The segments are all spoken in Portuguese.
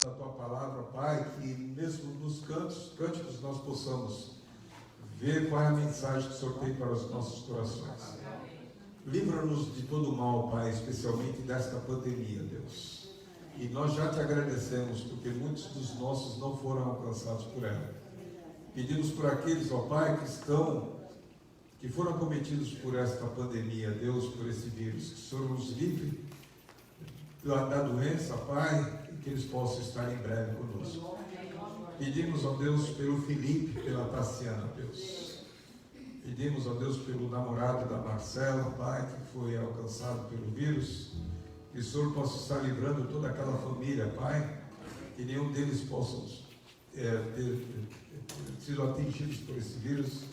da Tua Palavra, Pai, que mesmo nos cânticos nós possamos ver qual é a mensagem que o Senhor tem para os nossos corações. Livra-nos de todo o mal, Pai, especialmente desta pandemia, Deus. E nós já Te agradecemos, porque muitos dos nossos não foram alcançados por ela. Pedimos por aqueles, ó Pai, que foram acometidos por esta pandemia, Deus, por esse vírus, que o Senhor nos livre da doença, Pai, e que eles possam estar em breve conosco. Pedimos, ó Deus, pelo Felipe, pela Tassiana, Deus. Pedimos, ó Deus, pelo namorado da Marcela, Pai, que foi alcançado pelo vírus, que o Senhor possa estar livrando toda aquela família, Pai, que nenhum deles possa ter sido atingidos por esse vírus,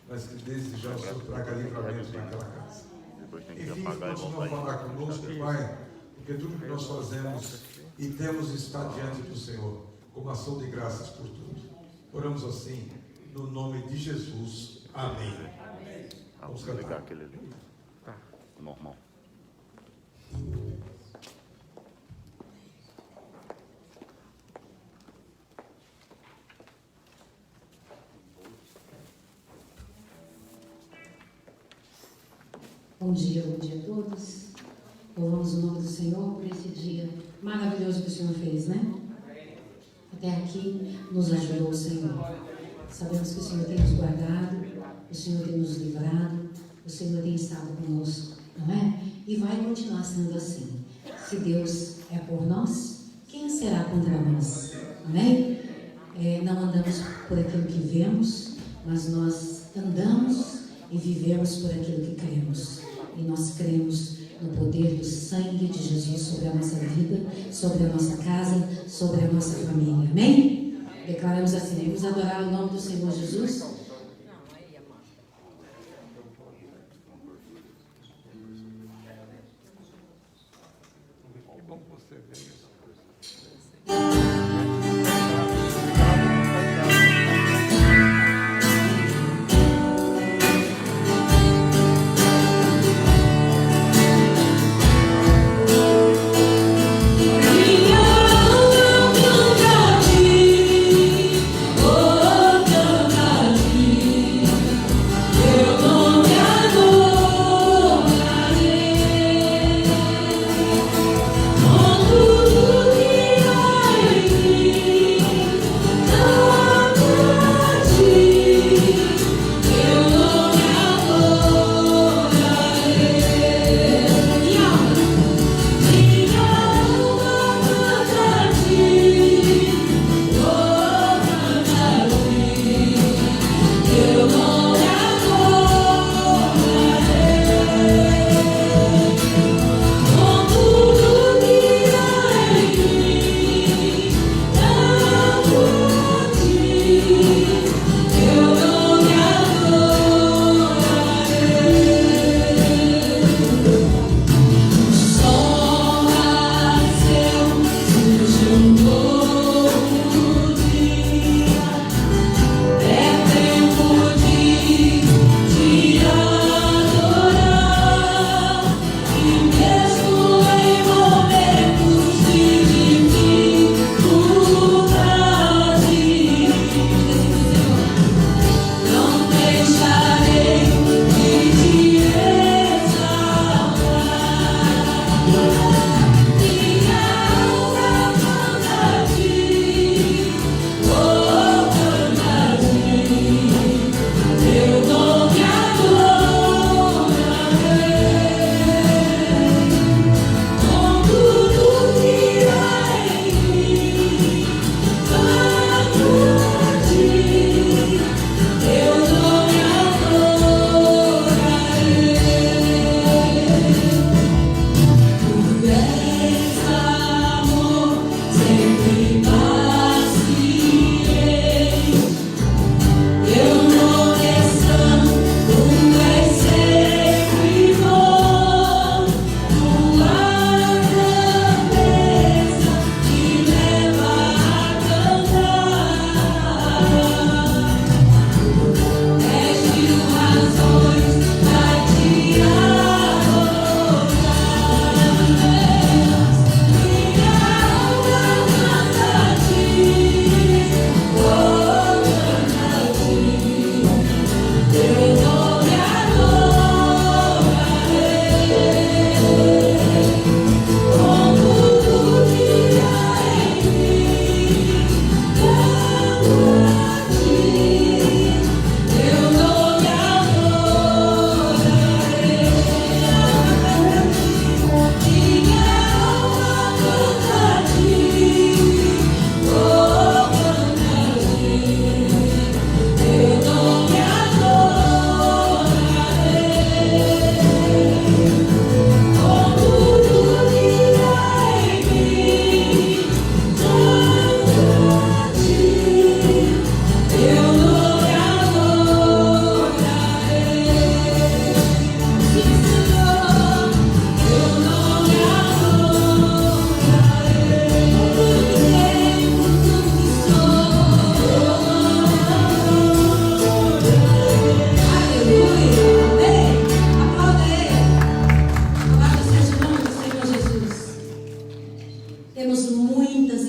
mas que desde já o Senhor traga livramento naquela casa. Enfim, continua a falar conosco, Pai, porque tudo que nós fazemos e temos está diante do Senhor, como ação de graças por tudo. Oramos assim, no nome de Jesus. Amém. Vamos ligar aquele ali. Tá. Normal. Bom dia a todos. Louvamos o nome do Senhor por esse dia maravilhoso que o Senhor fez, né? Até aqui nos ajudou o Senhor. Sabemos que o Senhor tem nos guardado, o Senhor tem nos livrado, o Senhor tem estado conosco, não é? E vai continuar sendo assim. Se Deus é por nós, quem será contra nós? Amém? Não andamos por aquilo que vemos, mas nós andamos e vivemos por aquilo que cremos. E nós cremos no poder do sangue de Jesus sobre a nossa vida, sobre a nossa casa, sobre a nossa família. Amém? Declaramos assim: vamos adorar o nome do Senhor Jesus. Que bom que você veio. Oh,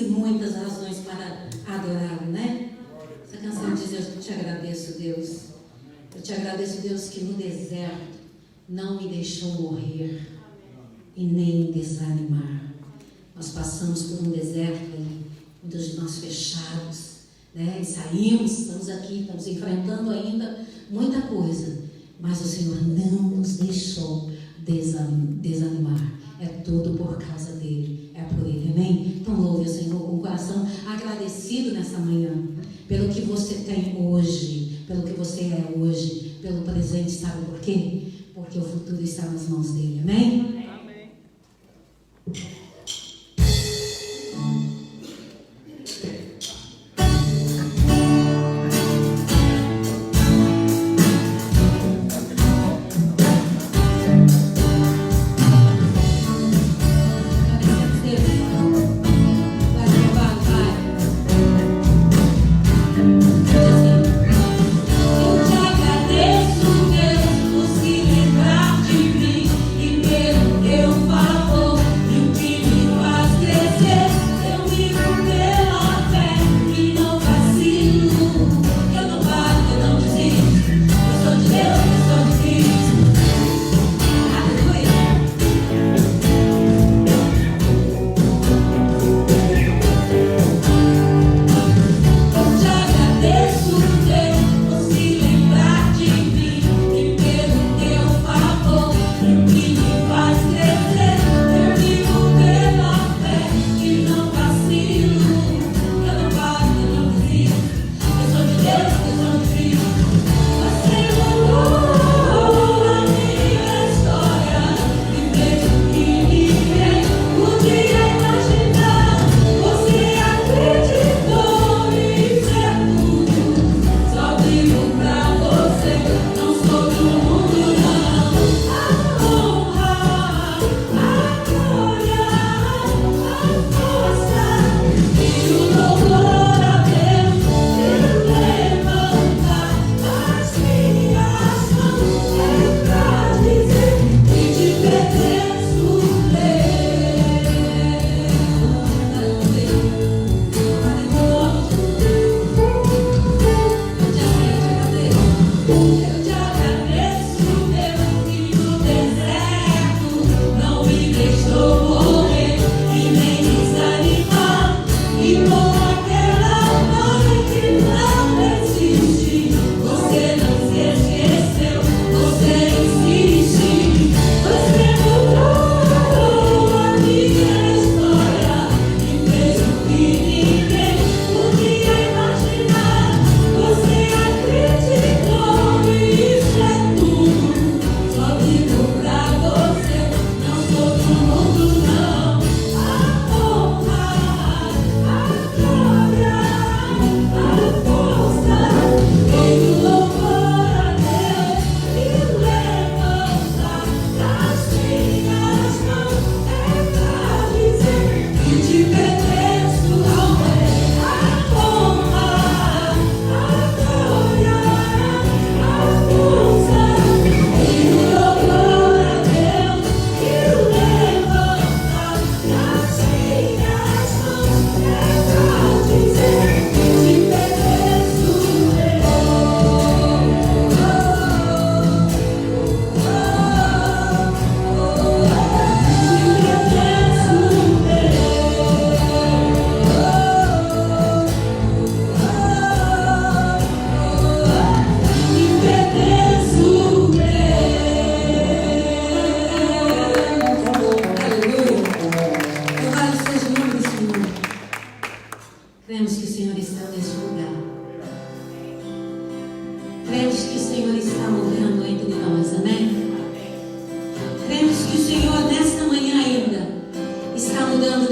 e muitas razões para adorá-lo, né? Essa canção diz: eu te agradeço, Deus. Eu te agradeço, Deus, que no deserto não me deixou morrer e nem desanimar. Nós passamos por um deserto aí, muitos de nós fechados, né? E saímos, estamos aqui, estamos enfrentando ainda muita coisa, mas o Senhor não nos deixou desanimar. É tudo por causa dele, é por ele, amém? Então louve o Senhor com o coração agradecido nessa manhã, pelo que você tem hoje, pelo que você é hoje, pelo presente, sabe por quê? Porque o futuro está nas mãos dele, amém? Amém.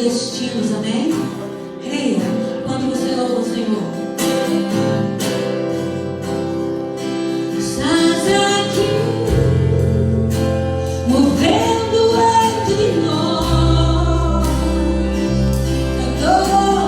destinos, amém? Creia, quando você louva o Senhor. Estás aqui, movendo entre nós, adorarei.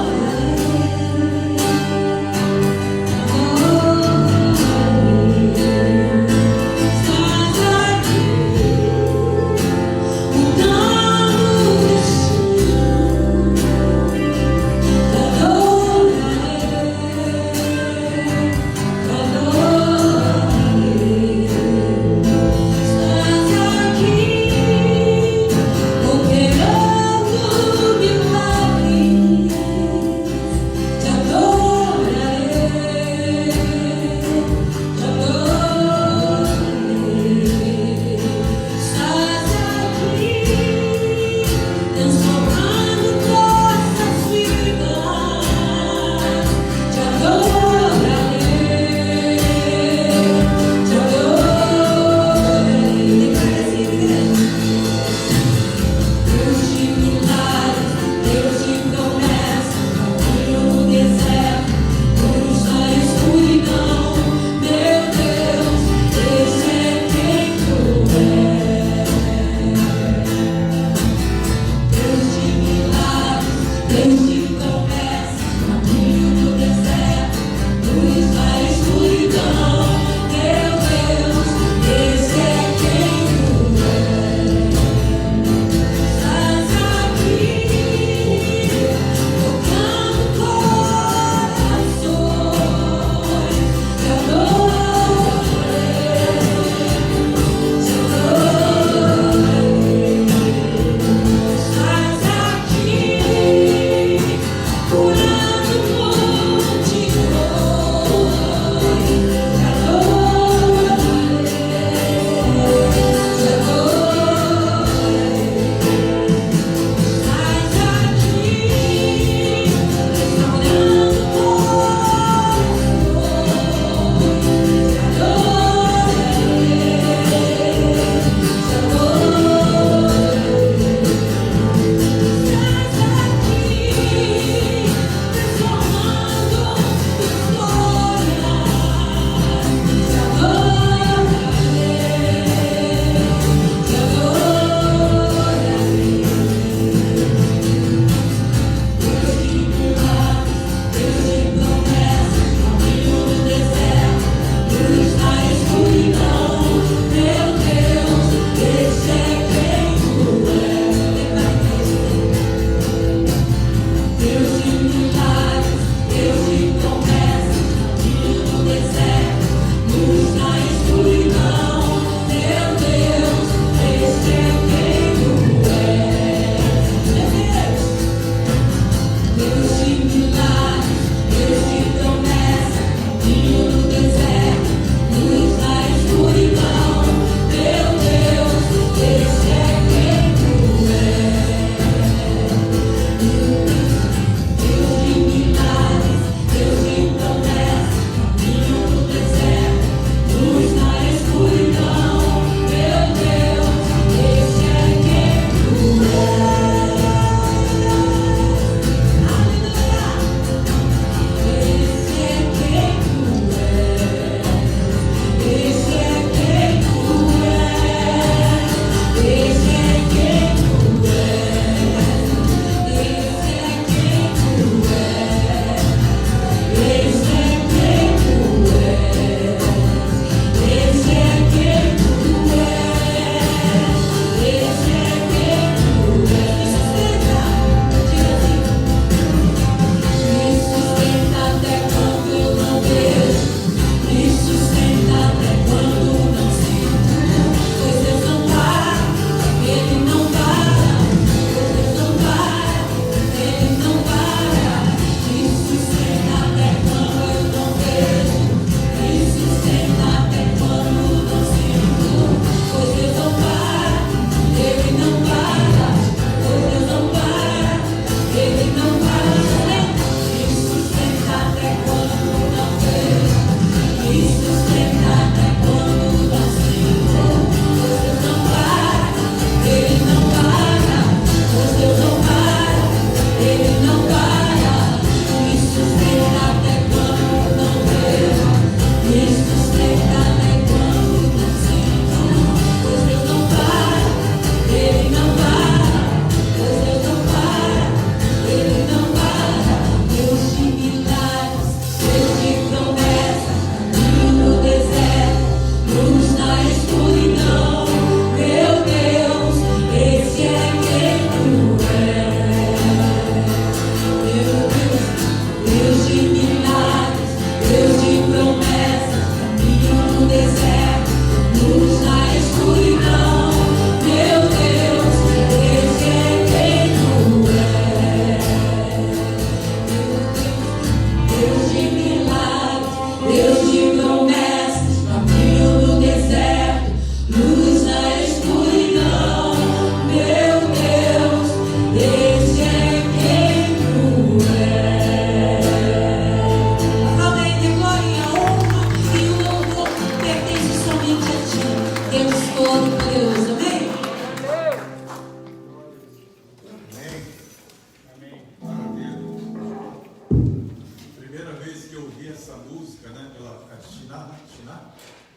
essa música, né? Pela Chiná,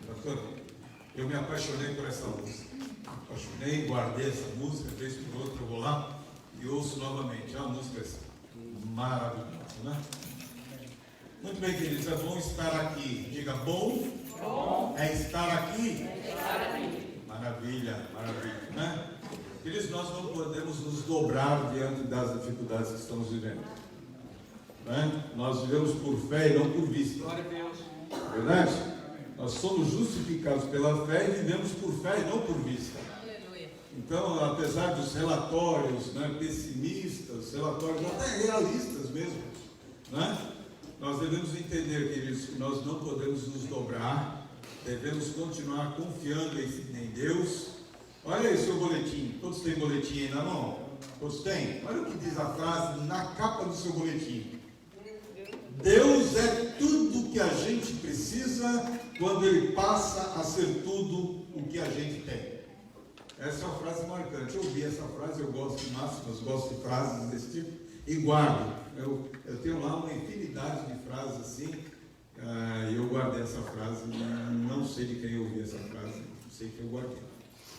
cantora. Eu me apaixonei por essa música. Apaixonei, guardei essa música, vez por outra eu vou lá e ouço novamente. É uma música maravilhosa, né? Muito bem, queridos, é bom estar aqui. Diga, bom é estar aqui. Maravilha, maravilha, né? Queridos, nós não podemos nos dobrar diante das dificuldades que estamos vivendo, né? Nós vivemos por fé e não por vista. Glória a Deus. Verdade? Nós somos justificados pela fé e vivemos por fé e não por vista. Aleluia. Então, apesar dos relatórios, né, pessimistas, relatórios até realistas mesmo, né, nós devemos entender, queridos, que nós não podemos nos dobrar, devemos continuar confiando em Deus. Olha aí o seu boletim. Todos têm boletim aí na mão? Todos têm? Olha o que diz a frase na capa do seu boletim. Deus é tudo o que a gente precisa quando Ele passa a ser tudo o que a gente tem. Essa é uma frase marcante. Eu ouvi essa frase, eu gosto de máximas, gosto de frases desse tipo e guardo. Eu tenho lá uma infinidade de frases assim, e eu guardei essa frase. Não sei de quem eu ouvi essa frase, sei que eu guardei,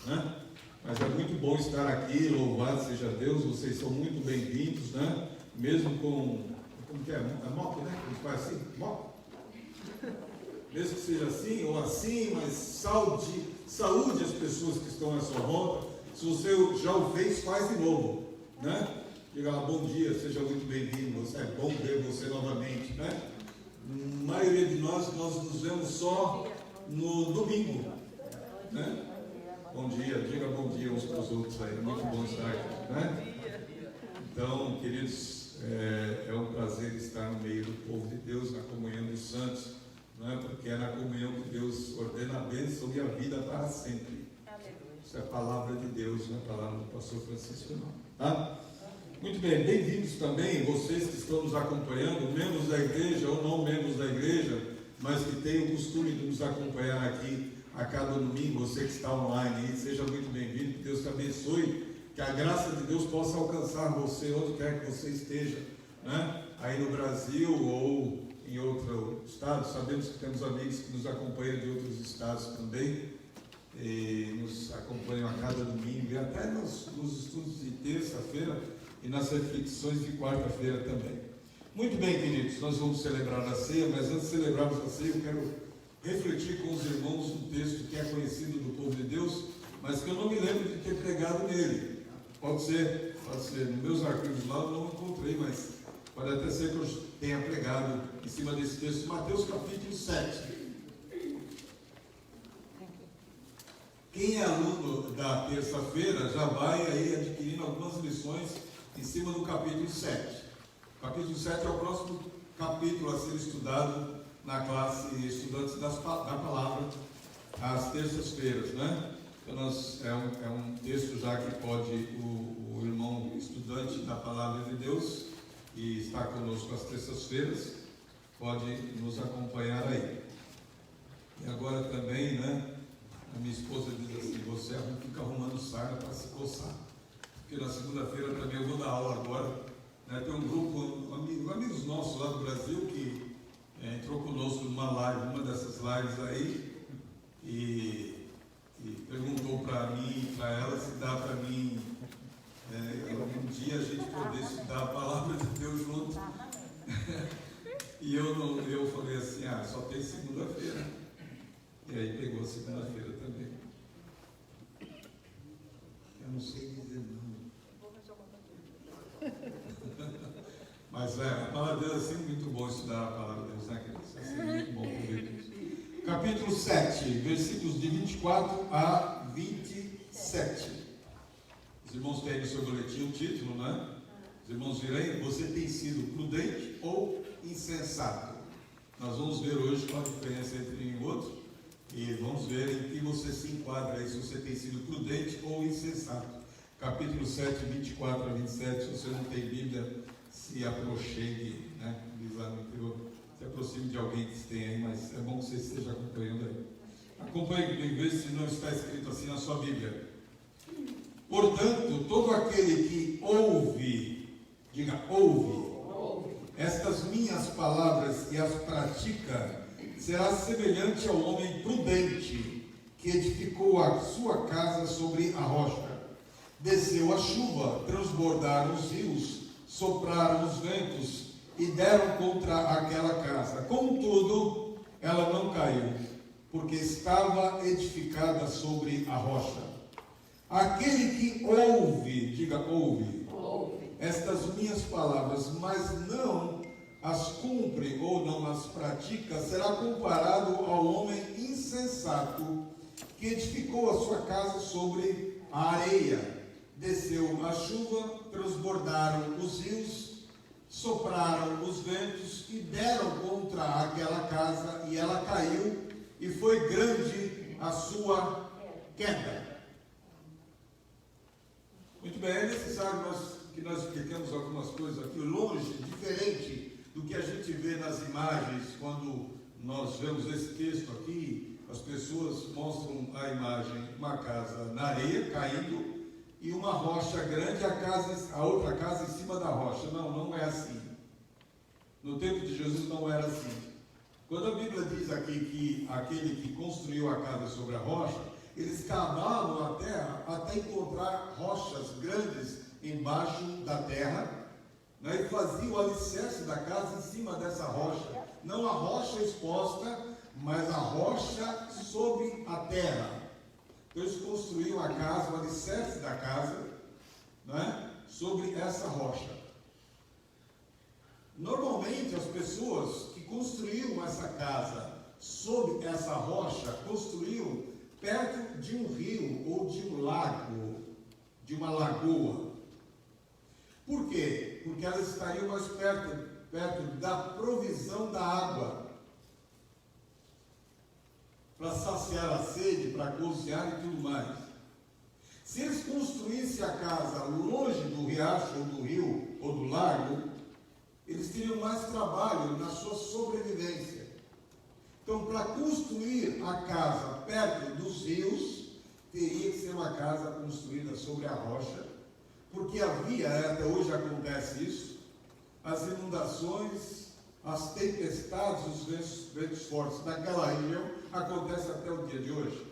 né? Mas é muito bom estar aqui, louvado seja Deus, vocês são muito bem-vindos, né? Mesmo com, como que é? A moto, né? A gente faz assim, moto. Mesmo que seja assim ou assim, mas saúde as pessoas que estão à sua volta. Se você já o fez, faz de novo, né? Diga lá, bom dia, seja muito bem-vindo, é bom ver você novamente, né? A maioria de nós nos vemos só no domingo, né? Bom dia, diga bom dia uns para os outros aí, muito bom estar aqui, né? Então, queridos, é um prazer estar no meio do povo de Deus, na comunhão dos santos, né? Porque é na comunhão que Deus ordena a bênção e a vida para sempre. Isso é a palavra de Deus, não é a palavra do pastor Francisco, não, tá? Muito bem, bem-vindos também, vocês que estão nos acompanhando, membros da igreja ou não membros da igreja, mas que têm o costume de nos acompanhar aqui a cada domingo, você que está online, seja muito bem-vindo, que Deus te abençoe, que a graça de Deus possa alcançar você onde quer que você esteja, né? Aí no Brasil ou em outro estado. Sabemos que temos amigos que nos acompanham de outros estados também, e nos acompanham a cada domingo, e até nos estudos de terça-feira e nas reflexões de quarta-feira também. Muito bem, queridos, nós vamos celebrar a ceia, mas antes de celebrarmos a ceia, eu quero refletir com os irmãos um texto que é conhecido do povo de Deus, mas que eu não me lembro de ter pregado nele. Pode ser, nos meus arquivos lá eu não encontrei, mas pode até ser que eu tenha pregado em cima desse texto, Mateus capítulo 7. Quem é aluno da terça-feira já vai aí adquirindo algumas lições em cima do capítulo 7. O capítulo 7 é o próximo capítulo a ser estudado na classe Estudantes da Palavra, às terças-feiras, né? Então, é um texto já que pode o irmão estudante da Palavra de Deus, e está conosco às terças-feiras, pode nos acompanhar aí. E agora também, né? A minha esposa diz assim, você fica arrumando sarna para se coçar. Porque na segunda-feira também eu vou dar aula agora, né? Tem um grupo, amigos nossos lá do Brasil, que entrou conosco numa live, uma dessas lives aí, e perguntou para mim e para ela se dá para mim algum dia a gente poder estudar a palavra de Deus junto. E eu falei assim, só tem segunda-feira. E aí pegou a segunda-feira também. Eu não sei dizer não. Mas a palavra de Deus é sempre muito bom estudar a palavra de Deus, né, queridos? É sempre muito bom poder isso. Capítulo 7, versículos de 24 a 27. Os irmãos têm no seu boletim o título, né? Os irmãos viram aí, você tem sido prudente ou insensato? Nós vamos ver hoje qual a diferença entre um e outro, e vamos ver em que você se enquadra aí, se você tem sido prudente ou insensato. Capítulo 7, 24 a 27, se você não tem Bíblia, se aproxime, né? Diz lá no interior, se aproxime de alguém que tem aí, mas é bom que você esteja acompanhando aí. Acompanhe comigo, veja se não está escrito assim na sua Bíblia. Portanto, todo aquele que ouve, diga ouve, estas minhas palavras e as pratica, será semelhante ao homem prudente que edificou a sua casa sobre a rocha. Desceu a chuva, transbordaram os rios, sopraram os ventos e deram contra aquela casa. Contudo, ela não caiu, porque estava edificada sobre a rocha. Aquele que ouve, diga ouve, estas minhas palavras, mas não as cumpre ou não as pratica, será comparado ao homem insensato que edificou a sua casa sobre a areia. Desceu a chuva, transbordaram os rios, sopraram os ventos e deram contra aquela casa, e ela caiu, e foi grande a sua queda. Muito bem, é necessário que nós expliquemos algumas coisas aqui, longe, diferente do que a gente vê nas imagens. Quando nós vemos esse texto aqui, as pessoas mostram a imagem, uma casa na areia, caindo, e uma rocha grande, a outra casa em cima da rocha. Não é assim. No tempo de Jesus não era assim. Quando a Bíblia diz aqui que aquele que construiu a casa sobre a rocha, eles cavavam a terra até encontrar rochas grandes embaixo da terra, né, e faziam o alicerce da casa em cima dessa rocha. Não a rocha exposta, mas a rocha sobre a terra. Então eles construíam a casa, o alicerce da casa, né, sobre essa rocha. Normalmente as pessoas que construíam essa casa sobre essa rocha, construíam perto de um rio ou de um lago, de uma lagoa. Por quê? Porque elas estariam mais perto da provisão da água, para saciar a sede, para cozinhar e tudo mais. Se eles construíssem a casa longe do riacho, ou do rio, ou do lago, eles teriam mais trabalho na sua sobrevivência. Então, para construir a casa perto dos rios, teria que ser uma casa construída sobre a rocha, porque havia, até hoje acontece isso, as inundações, as tempestades, os ventos fortes naquela região, acontece até o dia de hoje.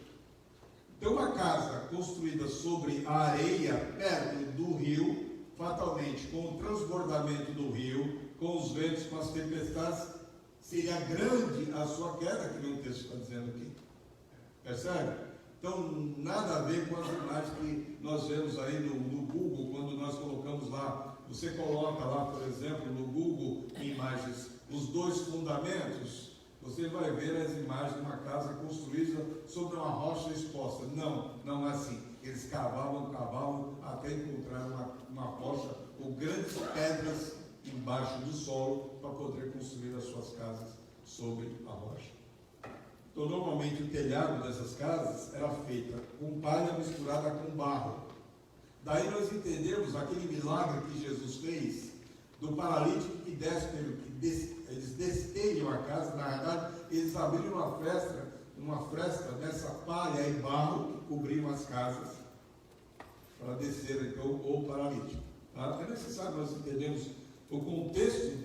Então, uma casa construída sobre a areia, perto do rio, fatalmente, com o transbordamento do rio, com os ventos, com as tempestades, seria grande a sua queda, que o texto está dizendo aqui. Percebe? Então, nada a ver com as imagens que nós vemos aí no Google, quando nós colocamos lá, você coloca lá, por exemplo, no Google Imagens, os dois fundamentos, você vai ver as imagens de uma casa construída sobre uma rocha exposta. Não é assim. Eles cavavam até encontrar uma rocha ou grandes pedras embaixo do solo para poder construir as suas casas sobre a rocha. Então, normalmente o telhado dessas casas era feito com palha misturada com barro. Daí nós entendemos aquele milagre que Jesus fez do paralítico que desce eles destelham a casa. Na verdade, eles abriram uma fresta nessa palha e barro que cobriam as casas para descer então o paralítico. Tá? É necessário nós entendermos o contexto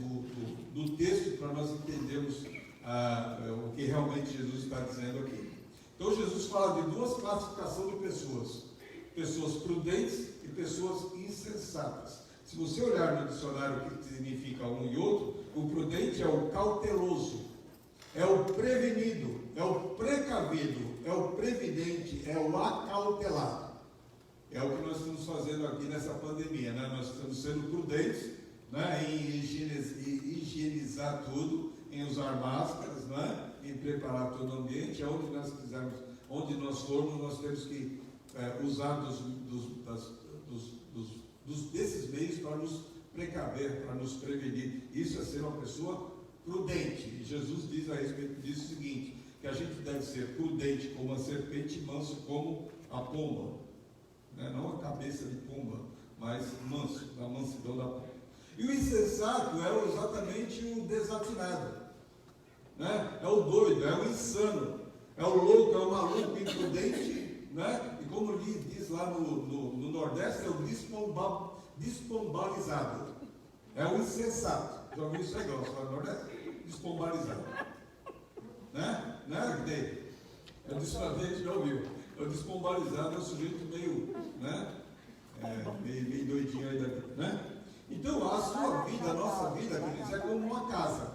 do texto para nós entendermos o que realmente Jesus está dizendo aqui. Então Jesus fala de duas classificações de pessoas: pessoas prudentes e pessoas insensatas. Se você olhar no dicionário o que significa um e outro, o prudente é o cauteloso, é o prevenido, é o precavido, é o previdente, é o acautelado. É o que nós estamos fazendo aqui nessa pandemia, né? Nós estamos sendo prudentes, né, em higienizar tudo, em usar máscaras, né, em preparar todo o ambiente. Onde nós quisermos, onde nós formos, nós temos que usar desses meios para nos precaver, para nos prevenir. Isso é ser uma pessoa prudente. E Jesus diz a respeito disso o seguinte, que a gente deve ser prudente como a serpente e manso como a pomba, né? Não a cabeça de pomba, mas manso, a mansidão da pomba. E o insensato é exatamente o desafinado, né? É o doido, é o insano, é o louco, é o maluco, imprudente, né? E como diz lá no Nordeste, é o despombalizado, é o insensato. Já ouviu isso aí, Glaucio? Lá no Nordeste? Despombarizado. Né? Né, Dave? Eu disse uma vez, já ouviu? O despombarizado é um sujeito meio, né? Meio doidinho aí da vida, né? Então, a sua vida, a nossa vida, queridos, é como uma casa.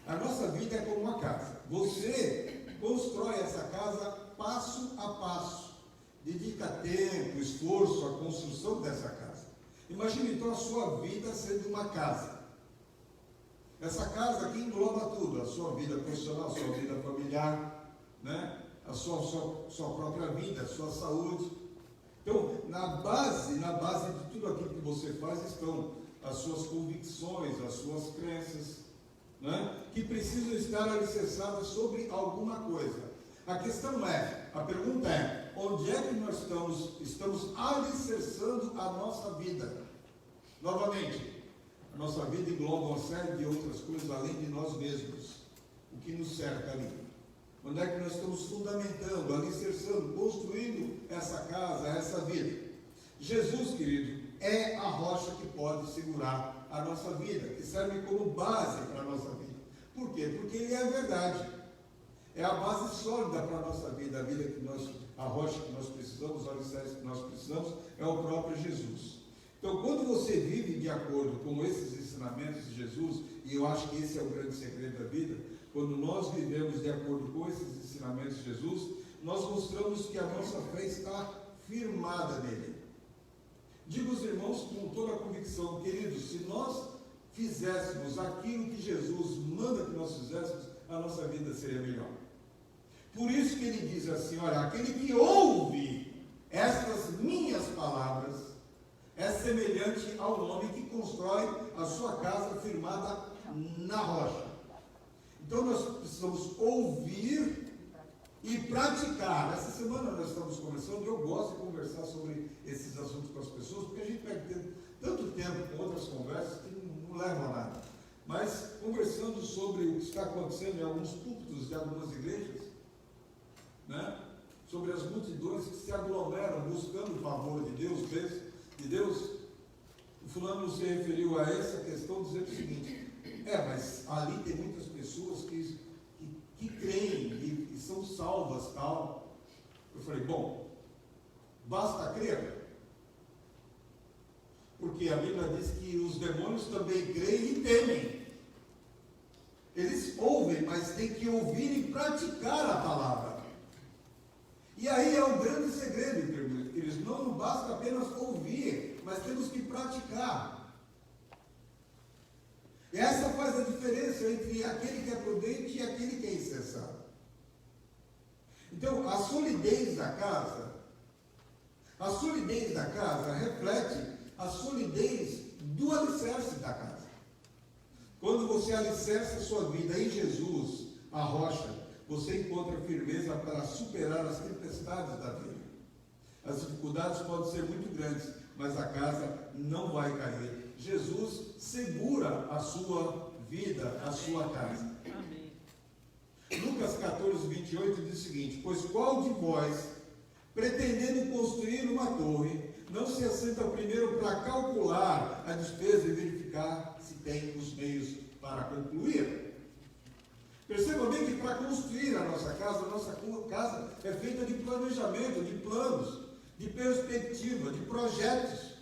A nossa vida é como uma casa. Você constrói essa casa passo a passo. Dedica tempo, esforço à construção dessa casa. Imagine então a sua vida sendo uma casa. Essa casa aqui engloba tudo, a sua vida profissional, a sua vida familiar, né? A sua própria vida, a sua saúde. Então, na base de tudo aquilo que você faz estão as suas convicções, as suas crenças, né? Que precisam estar alicerçadas sobre alguma coisa. A pergunta é, onde é que nós estamos alicerçando a nossa vida? Novamente, a nossa vida engloba uma série de outras coisas além de nós mesmos, o que nos cerca ali. Onde é que nós estamos fundamentando, alicerçando, construindo essa casa, essa vida? Jesus, querido, é a rocha que pode segurar a nossa vida, que serve como base para a nossa vida. Por quê? Porque Ele é a verdade. É a base sólida para a nossa vida, a rocha que nós precisamos, o alicerce que nós precisamos, é o próprio Jesus. Então, quando você vive de acordo com esses ensinamentos de Jesus, e eu acho que esse é o grande segredo da vida, quando nós vivemos de acordo com esses ensinamentos de Jesus, nós mostramos que a nossa fé está firmada nele. Digo aos irmãos com toda a convicção, queridos, se nós fizéssemos aquilo que Jesus manda que nós fizéssemos, a nossa vida seria melhor. Por isso que ele diz assim, olha, aquele que ouve estas minhas palavras é semelhante ao homem que constrói a sua casa firmada na rocha. Então nós precisamos ouvir e praticar. Essa semana nós estamos conversando, eu gosto de conversar sobre esses assuntos com as pessoas, porque a gente perde tanto tempo com outras conversas que não levam a nada. Mas conversando sobre o que está acontecendo em alguns púlpitos de algumas igrejas, né? Sobre as multidões que se aglomeram buscando o favor de Deus, o fulano se referiu a essa questão dizendo o seguinte, mas ali tem muitas pessoas que creem e são salvas, tal. Eu falei, bom, basta crer. Porque a Bíblia diz que os demônios também creem e temem. Eles ouvem, mas tem que ouvir e praticar a palavra. E aí é um grande segredo, queridos. Não basta apenas ouvir, mas temos que praticar. E essa faz a diferença entre aquele que é prudente e aquele que é insensato. Então, a solidez da casa reflete a solidez do alicerce da casa. Quando você alicerça a sua vida em Jesus, a rocha, você encontra firmeza para superar as tempestades da vida. As dificuldades podem ser muito grandes, mas a casa não vai cair. Jesus segura a sua vida, a sua casa. Amém. Lucas 14, 28 diz o seguinte, pois qual de vós, pretendendo construir uma torre, não se assenta primeiro para calcular a despesa e verificar se tem os meios para concluir? Perceba bem que para construir a nossa casa é feita de planejamento, de planos, de perspectiva, de projetos.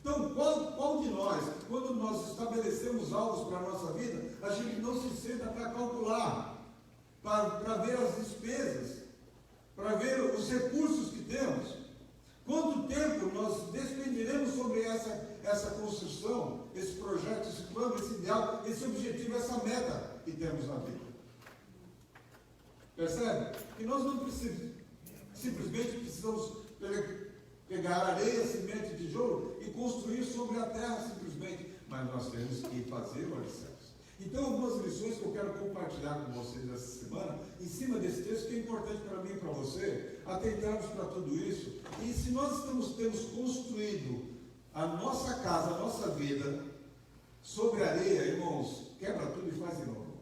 Então, qual de nós, quando nós estabelecemos alvos para a nossa vida, a gente não se senta para calcular, para ver as despesas, para ver os recursos que temos? Quanto tempo nós despendiremos sobre essa construção, esse projeto, esse plano, esse ideal, esse objetivo, essa meta que temos na vida? Percebe? Que nós não simplesmente precisamos pegar areia, cimento e tijolo e construir sobre a terra simplesmente, mas nós temos que fazer o alicerce. Então, algumas lições que eu quero compartilhar com vocês essa semana, em cima desse texto, que é importante para mim e para você, atentarmos para tudo isso. E se nós temos construído a nossa casa, a nossa vida, sobre areia, irmãos, quebra tudo e faz de novo.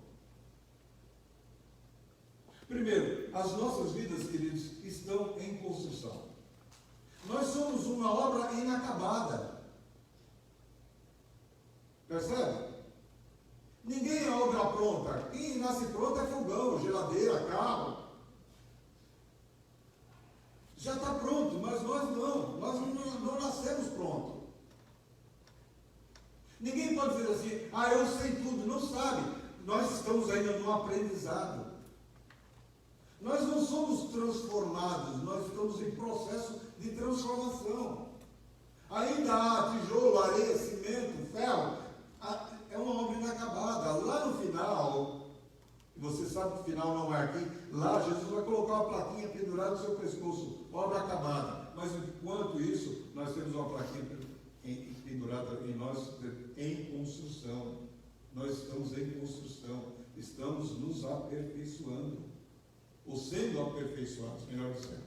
Primeiro, as nossas vidas, queridos, estão em construção. Nós somos uma obra inacabada. Percebe? Ninguém é obra pronta. Quem nasce pronto é fogão, geladeira, carro. Já está pronto, mas nós não nascemos pronto. Ninguém pode dizer assim, eu sei tudo, não sabe. Nós estamos ainda no aprendizado. Nós não somos transformados, nós estamos em processo de transformação. Ainda há tijolo, areia, cimento, ferro, é uma obra inacabada. Lá no final, você sabe que o final não é aqui, lá Jesus vai colocar uma plaquinha pendurada no seu pescoço, obra acabada. Mas enquanto isso, nós temos uma plaquinha pendurada em nós, em construção. Nós estamos em construção, estamos nos aperfeiçoando, ou sendo aperfeiçoados, melhor dizendo.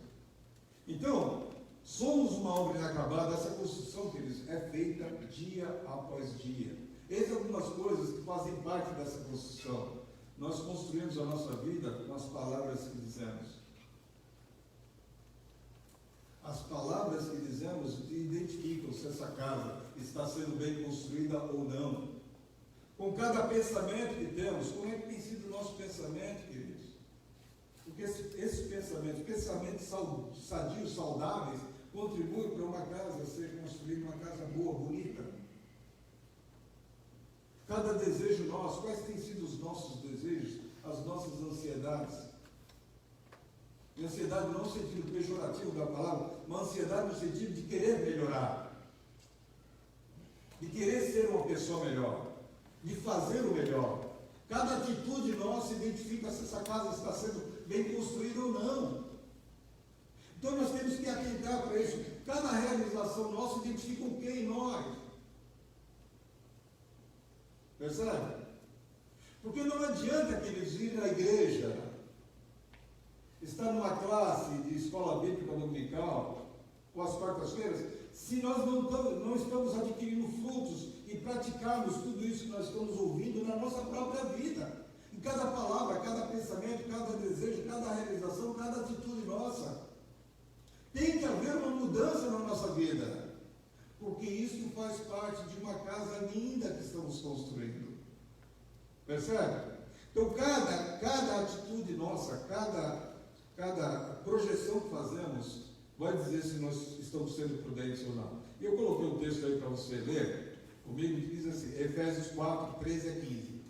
Então, somos uma obra inacabada. Essa construção, queridos, é feita dia após dia. Essas são algumas coisas que fazem parte dessa construção. Nós construímos a nossa vida com as palavras que dizemos. As palavras que dizemos identificam se essa casa está sendo bem construída ou não. Com cada pensamento que temos, como é que tem sido o nosso pensamento, queridos? Porque esse pensamentos sadios, saudáveis, contribuem para uma casa ser construída, uma casa boa, bonita. Cada desejo nosso, quais têm sido os nossos desejos, as nossas ansiedades? E ansiedade não no sentido pejorativo da palavra, mas ansiedade no sentido de querer melhorar, de querer ser uma pessoa melhor, de fazer o melhor. Cada atitude nossa identifica se essa casa está sendo bem construída ou não. Então nós temos que atentar para isso. Cada realização nossa identifica o que em nós. Percebe? Porque não adianta que eles ir à igreja, estar numa classe de escola bíblica dominical, ou às quartas-feiras, se nós não estamos adquirindo frutos e praticarmos tudo isso que nós estamos ouvindo na nossa própria vida. Em cada palavra, cada pensamento, cada desejo, cada realização, cada atitude nossa. Tem que haver uma mudança na nossa vida, porque isso faz parte de uma casa linda que estamos construindo. Percebe? Então, cada atitude nossa, cada projeção que fazemos, vai dizer se nós estamos sendo prudentes ou não. E eu coloquei um texto aí para você ler comigo, que diz assim, Efésios 4, 13 a 15.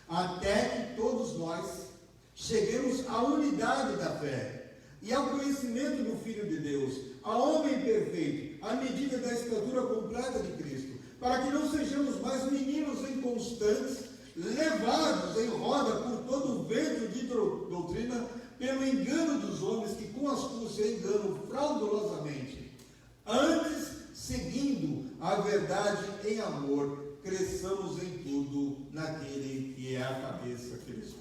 Até que todos nós cheguemos à unidade da fé e ao conhecimento do Filho de Deus, ao homem perfeito, à medida da estatura completa de Cristo, para que não sejamos mais meninos inconstantes, levados em roda por todo o vento de doutrina, pelo engano dos homens que com astúcia enganam fraudulosamente. Antes, seguindo a verdade em amor, cresçamos em tudo naquele que é a cabeça, Cristo.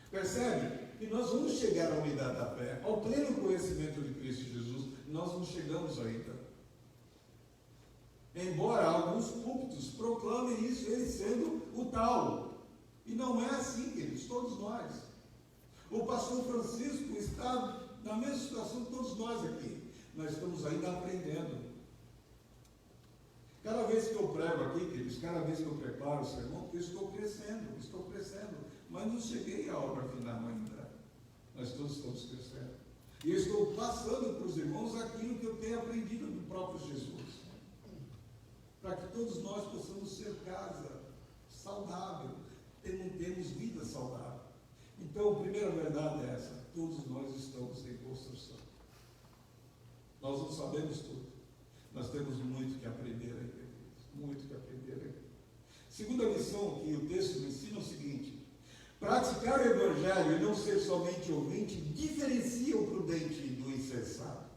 Percebe? Que nós vamos chegar à unidade da fé, ao pleno conhecimento de Cristo Jesus. Nós não chegamos ainda. Embora alguns púlpitos proclamem isso, ele sendo o tal. E não é assim, queridos, todos nós. O pastor Francisco está na mesma situação que todos nós aqui. Nós estamos ainda aprendendo. Cada vez que eu prego aqui, queridos, cada vez que eu preparo o sermão, eu estou crescendo. Mas não cheguei à obra final ainda. Nós todos estamos crescendo. E eu estou passando para os irmãos aquilo que eu tenho aprendido do próprio Jesus. Para que todos nós possamos ser casa saudável, temos vida saudável. Então, a primeira verdade é essa: todos nós estamos em construção. Nós não sabemos tudo. Nós temos muito que aprender ainda. Muito que aprender ainda. Segunda lição que o texto nos ensina é o seguinte: praticar o Evangelho e não ser somente ouvinte diferencia o prudente do insensato.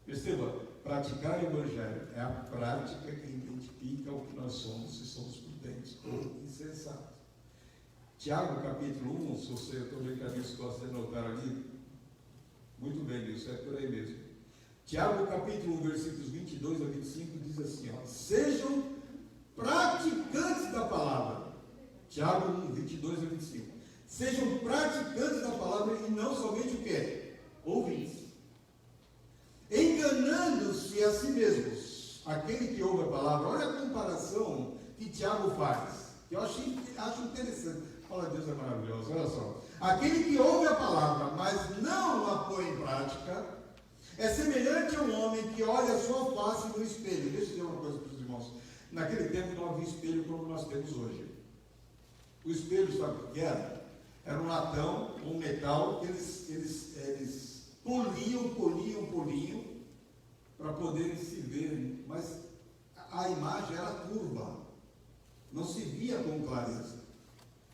Perceba, praticar o Evangelho é a prática que identifica o que nós somos, se somos prudentes ou insensatos. Tiago, capítulo 1, se você, eu estou brincando, se gosta de anotar ali, muito bem, isso é por aí mesmo. Tiago, capítulo 1, versículos 22 a 25, diz assim, sejam praticantes da palavra. Tiago 1, 22 a 25. Sejam praticantes da palavra e não somente o quê? Ouvintes. Enganando-se a si mesmos. aquele que ouve a palavra, olha a comparação que Tiago faz, que eu acho interessante. Fala, Deus é maravilhoso, olha só. Aquele que ouve a palavra, mas não a põe em prática, é semelhante a um homem que olha a sua face no espelho. Deixa eu dizer uma coisa para os irmãos. Naquele tempo não havia espelho como nós temos hoje. O espelho, sabe o que era? Era um latão, um metal, que eles poliam, para poderem se ver. Mas a imagem era curva. Não se via com clareza.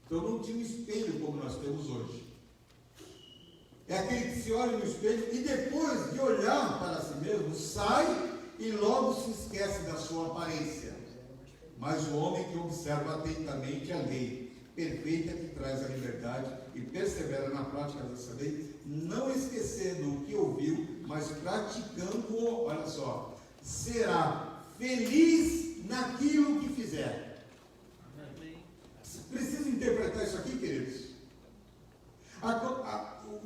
Então não tinha um espelho como nós temos hoje. É aquele que se olha no espelho e depois de olhar para si mesmo, sai e logo se esquece da sua aparência. Mas o homem que observa atentamente a lei perfeita que traz a liberdade e persevera na prática dessa lei, não esquecendo o que ouviu, mas praticando-o, olha só, será feliz naquilo que fizer. Precisa interpretar isso aqui, queridos?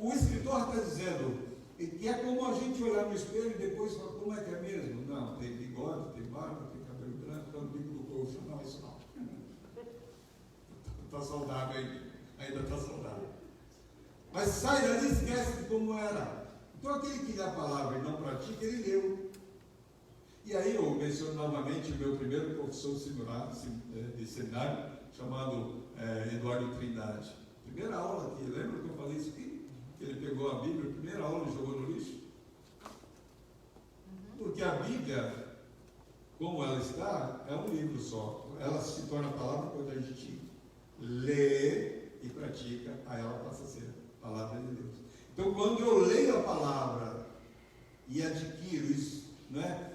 O escritor está dizendo que é como a gente olhar no espelho e depois falar, como é que é mesmo? Não, tem bigode, tem barba, tem cabelo branco, está no bico do coxo. Não, isso não. Está saudável ainda está saudável. Mas sai dali e esquece de como era. Então aquele que lê a palavra e não pratica, ele leu. E aí eu menciono novamente o meu primeiro professor de seminário, chamado Eduardo Trindade. Primeira aula aqui, lembra que eu falei isso aqui? Que ele pegou a Bíblia, primeira aula e jogou no lixo? Porque a Bíblia, como ela está, é um livro só. Ela se torna a palavra quando a gente lê e pratica, aí ela passa a ser a palavra de Deus. Então, quando eu leio a palavra e adquiro isso, né?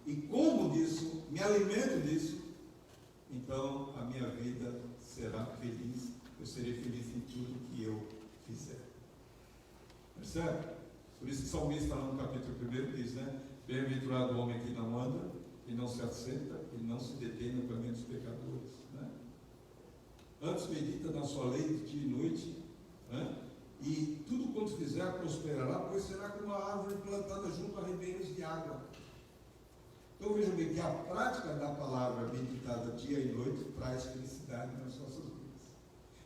E como disso, me alimento disso, então a minha vida será feliz, eu serei feliz em tudo que eu fizer. Percebe? Por isso que o salmista lá no capítulo 1 diz, né? Bem-aventurado o homem que não anda, e não se assenta, e não se detém no caminho dos pecadores. Né? Antes medita na sua lei de dia e noite, né? E tudo quanto fizer prosperará, pois será como uma árvore plantada junto a ribeiros de água. Então vejam bem que a prática da palavra meditada dia e noite traz felicidade nas nossas vidas.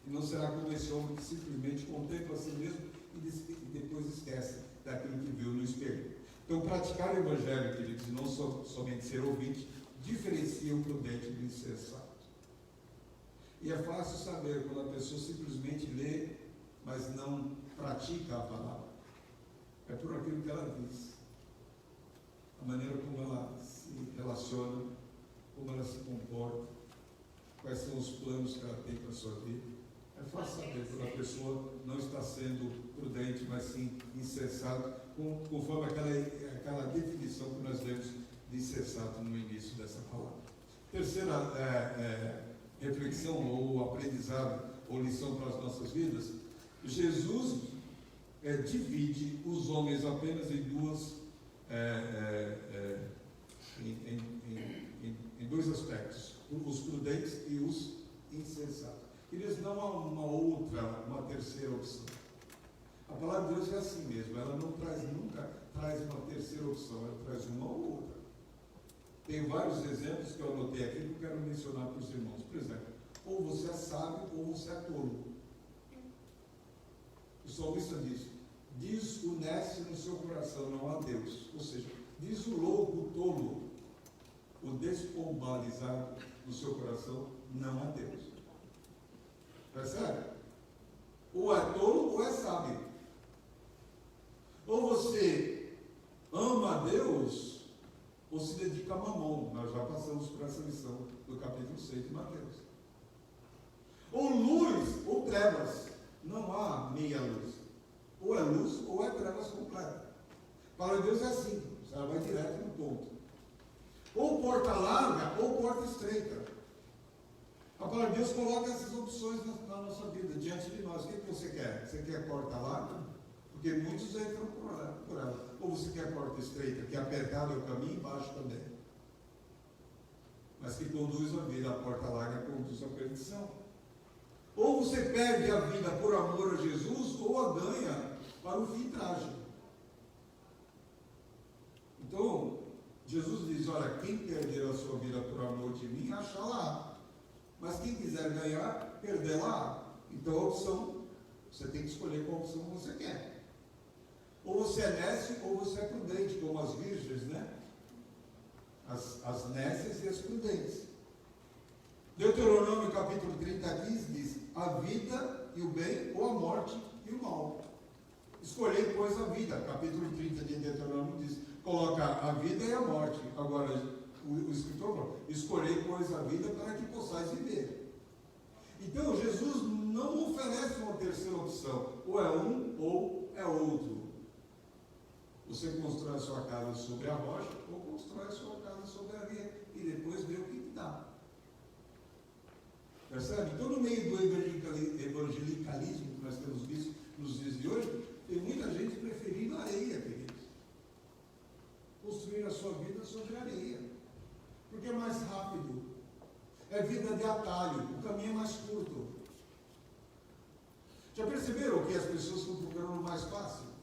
E não será como esse homem que simplesmente contempla a si mesmo e depois esquece daquilo que viu no espelho. Então praticar o Evangelho, queridos, e não somente ser ouvinte, diferencia o prudente do insensato. E é fácil saber quando a pessoa simplesmente lê, mas não pratica a palavra. É por aquilo que ela diz. A maneira como ela se relaciona, como ela se comporta, quais são os planos que ela tem para a sua vida. É fácil saber quando a pessoa não está sendo prudente, mas sim insensato, conforme aquela definição que nós demos de insensato no início dessa palavra. Terceira reflexão, ou aprendizado, ou lição para as nossas vidas: Jesus divide os homens apenas em dois aspectos, os prudentes e os insensatos. Eles não há uma terceira opção. A palavra de Deus é assim mesmo, ela nunca traz uma terceira opção, ela traz uma ou outra. Tem vários exemplos que eu anotei aqui que eu quero mencionar para os irmãos. Por exemplo, ou você é sábio ou você é tolo. O salmista diz o nécio no seu coração, não há Deus. Ou seja, diz o louco, o tolo, o despombalizado no seu coração, não há Deus. Percebe? Ou é tolo ou é sábio. Ou você ama a Deus, ou se dedica a mamão. Nós já passamos por essa lição do capítulo 6 de Mateus. Ou luz ou trevas. Não há meia luz. Ou é luz ou é trevas completa. Para Deus é assim, ela vai direto no ponto. Ou porta larga ou porta estreita. A palavra de Deus coloca essas opções na nossa vida, diante de nós. O que você quer? Você quer porta larga? Porque muitos entram por ela. Ou você quer porta estreita, que apertado é o caminho, embaixo também. Mas que conduz a vida, a porta larga conduz à perdição. Ou você perde a vida por amor a Jesus, ou a ganha para o fim trágico. Então, Jesus diz, olha, quem perder a sua vida por amor de mim, achará. Mas quem quiser ganhar, perderá. Então a opção, você tem que escolher qual opção você quer. Ou você é nécio, ou você é prudente, como as virgens, né? As nécias e as prudentes. Deuteronômio capítulo 30, 15 diz, a vida e o bem, ou a morte e o mal. Escolhei, pois, a vida. Capítulo 30 de Deuteronômio diz, coloca a vida e a morte. Agora, o escritor fala, escolhei, pois, a vida para que possais viver. Então, Jesus não oferece uma terceira opção. Ou é um, ou é outro. Você constrói a sua casa sobre a rocha, ou constrói a sua casa sobre a areia, e depois vê o que dá. Percebe? Então, no meio do evangelicalismo que nós temos visto nos dias de hoje, tem muita gente preferindo a areia, queridos. Construir a sua vida sobre a areia. Porque é mais rápido. É vida de atalho. O caminho é mais curto. Já perceberam que as pessoas estão procurando o mais fácil?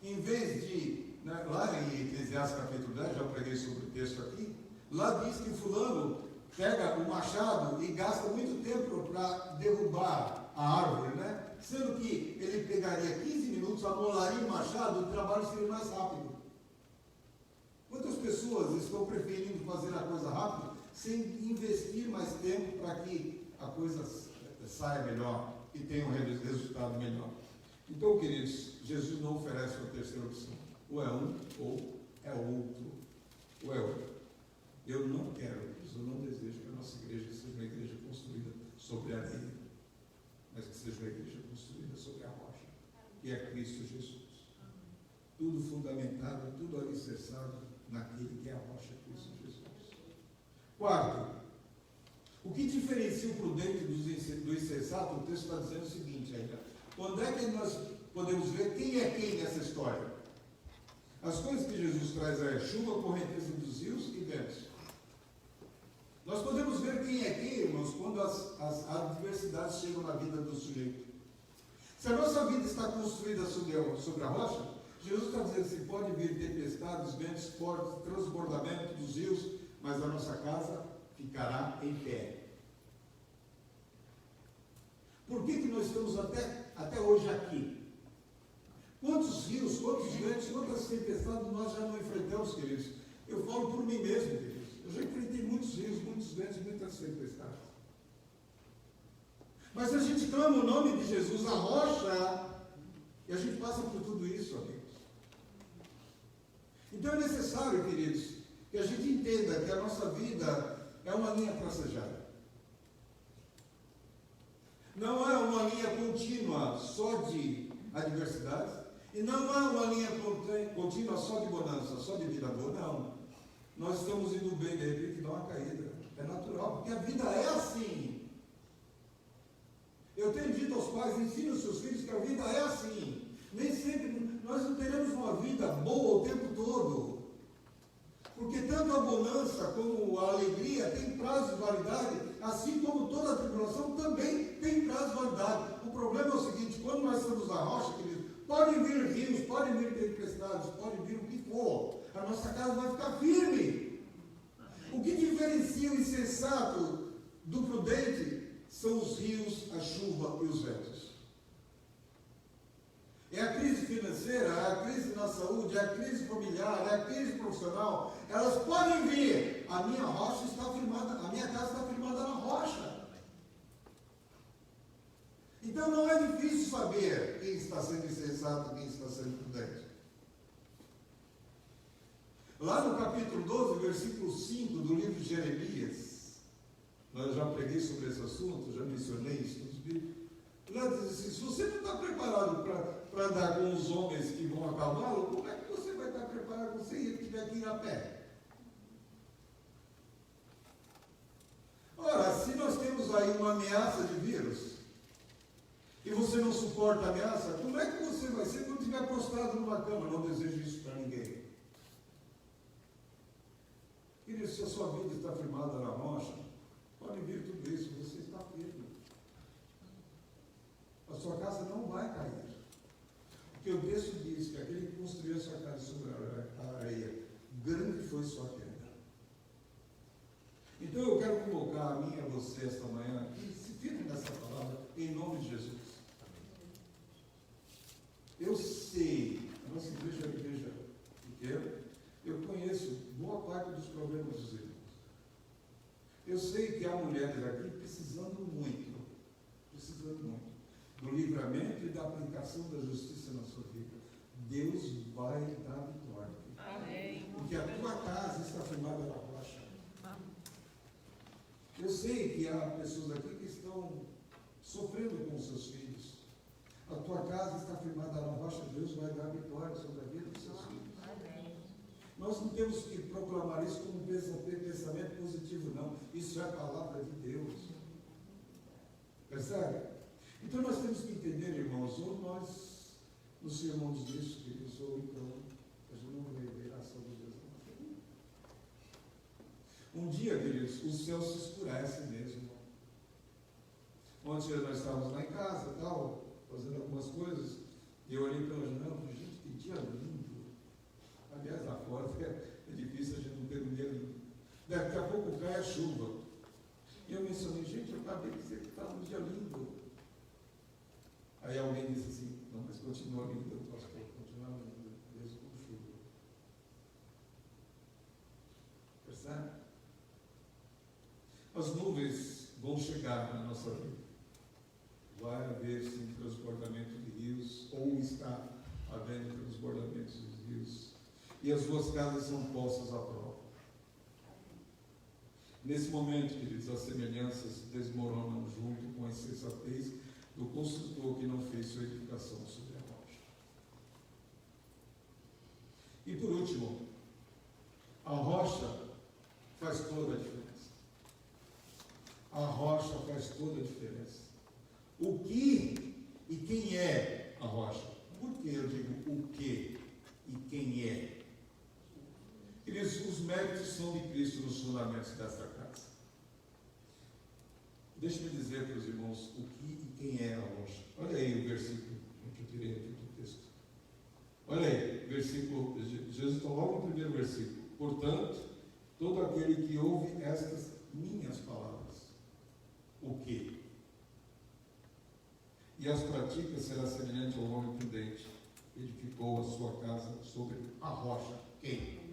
Em vez de, né, lá em Eclesiastes capítulo 10, já preguei sobre o texto aqui, lá diz que fulano pega o machado e gasta muito tempo para derrubar a árvore, né? Sendo que ele pegaria 15 minutos, amolaria o machado, o trabalho seria mais rápido. Quantas pessoas estão preferindo fazer a coisa rápido, sem investir mais tempo para que a coisa saia melhor e tenha um resultado melhor? Então, queridos, Jesus não oferece uma terceira opção. Ou é um, ou é outro. Ou é outro. Eu não quero, eu não desejo que a nossa igreja seja uma igreja construída sobre a areia, mas que seja uma igreja construída sobre a rocha, que é Cristo Jesus. Tudo fundamentado, tudo alicerçado naquele que é a rocha, Cristo Jesus. Quarto, o que diferencia o prudente do insensato? O texto está dizendo o seguinte ainda. Quando é que nós podemos ver quem é quem nessa história? As coisas que Jesus traz é chuva, correnteza dos rios e ventos. Nós podemos ver quem é quem, irmãos, quando as adversidades chegam na vida do sujeito. Se a nossa vida está construída sobre a rocha, Jesus está dizendo assim, pode vir tempestades, ventos fortes, transbordamento dos rios, mas a nossa casa ficará em pé. Por que nós estamos até hoje aqui? Quantos rios, quantos ventos, quantas tempestades nós já não enfrentamos, queridos? Eu falo por mim mesmo, queridos. Eu já enfrentei muitos rios, muitos ventos, muitas tempestades. Mas a gente clama o nome de Jesus, a rocha, e a gente passa por tudo isso, amigos. Então é necessário, queridos, que a gente entenda que a nossa vida é uma linha tracejada. Não é uma linha contínua só de adversidades, e não é uma linha contínua só de bonança, só de vida boa, não. Nós estamos indo bem, de repente dá uma caída. É natural, porque a vida é assim. Eu tenho dito aos pais, ensine os seus filhos que a vida é assim. Nem sempre, nós não teremos uma vida boa o tempo todo. Porque tanto a bonança como a alegria tem prazo de validade, assim como toda a tribulação também tem prazo de validade. O problema é o seguinte, quando nós estamos na rocha, querido, podem vir rios, podem vir tempestades, podem vir o que for, a nossa casa vai ficar firme. O que diferencia o insensato do prudente são os rios, a chuva e os ventos. É a crise financeira, é a crise na saúde, é a crise familiar, é a crise profissional. Elas podem vir. A minha rocha está firmada, a minha casa está firmada na rocha. Então não é difícil saber quem está sendo insensato e quem está sendo prudente. Lá no capítulo 12, versículo 5 do livro de Jeremias, eu já preguei sobre esse assunto, já mencionei isso nos vídeos. Lá diz assim, se você não está preparado para andar com os homens que vão a cavalo, como é que você vai estar preparado se você tiver que ir a pé? Ora, se nós temos aí uma ameaça de vírus, e você não suporta a ameaça, como é que você vai ser quando estiver prostrado numa cama? Não desejo isso para ninguém. Querido, se a sua vida está firmada na rocha, pode vir tudo isso, você está firme. A sua casa não vai cair. Porque o texto diz que aquele que construiu a sua casa sobre a convocar a mim e a você esta manhã, que se firme nessa palavra, em nome de Jesus. Eu sei, a nossa igreja é uma igreja pequena, eu conheço boa parte dos problemas dos irmãos. Eu sei que há mulheres aqui precisando muito do livramento e da aplicação da justiça na sua vida. Deus vai dar vitória. Amém. Porque a tua casa está firmada na rocha. Eu sei que há pessoas aqui que estão sofrendo com os seus filhos. A tua casa está firmada na rocha, Deus vai dar vitória sobre a vida dos seus filhos. Amém. Nós não temos que proclamar isso como pensamento positivo, não. Isso é a palavra de Deus. Percebe? Então nós temos que entender, irmãos, ou nós nos firmamos disso, queridos, ou então a gente não vai ver a ação de Deus na nossa vida. Um dia, queridos, o céu se escurece mesmo. Ontem nós estávamos lá em casa, tal, fazendo algumas coisas, e eu olhei pela janela e falei, gente, que dia lindo. Aliás, lá fora é difícil a gente não ter um dia lindo. Daqui a pouco cai a chuva. E eu mencionei, gente, eu acabei de dizer que estava um dia lindo. Aí alguém disse assim, não, mas continua lindo, eu posso continuar lindo, mesmo com chuva. Percebe? As nuvens vão chegar na nossa vida. Vai haver, sim, transbordamento de rios, ou está havendo transbordamento de rios. E as duas casas são postas à prova. Nesse momento, queridos, as semelhanças desmoronam junto com a insensatez do construtor que não fez sua edificação sobre a rocha. E por último, a rocha faz toda a diferença. A rocha faz toda a diferença. O que e quem é a rocha? Por que eu digo o que e quem é? Os méritos são de Cristo nos fundamentos desta casa. Deixe-me dizer para os irmãos o que e quem é a rocha. Olha aí o versículo que eu tirei aqui do texto. Olha aí, versículo, Jesus está logo no primeiro versículo. Portanto, todo aquele que ouve estas minhas palavras, o que? E as pratica será semelhante ao homem prudente, que edificou a sua casa sobre a rocha. Quem?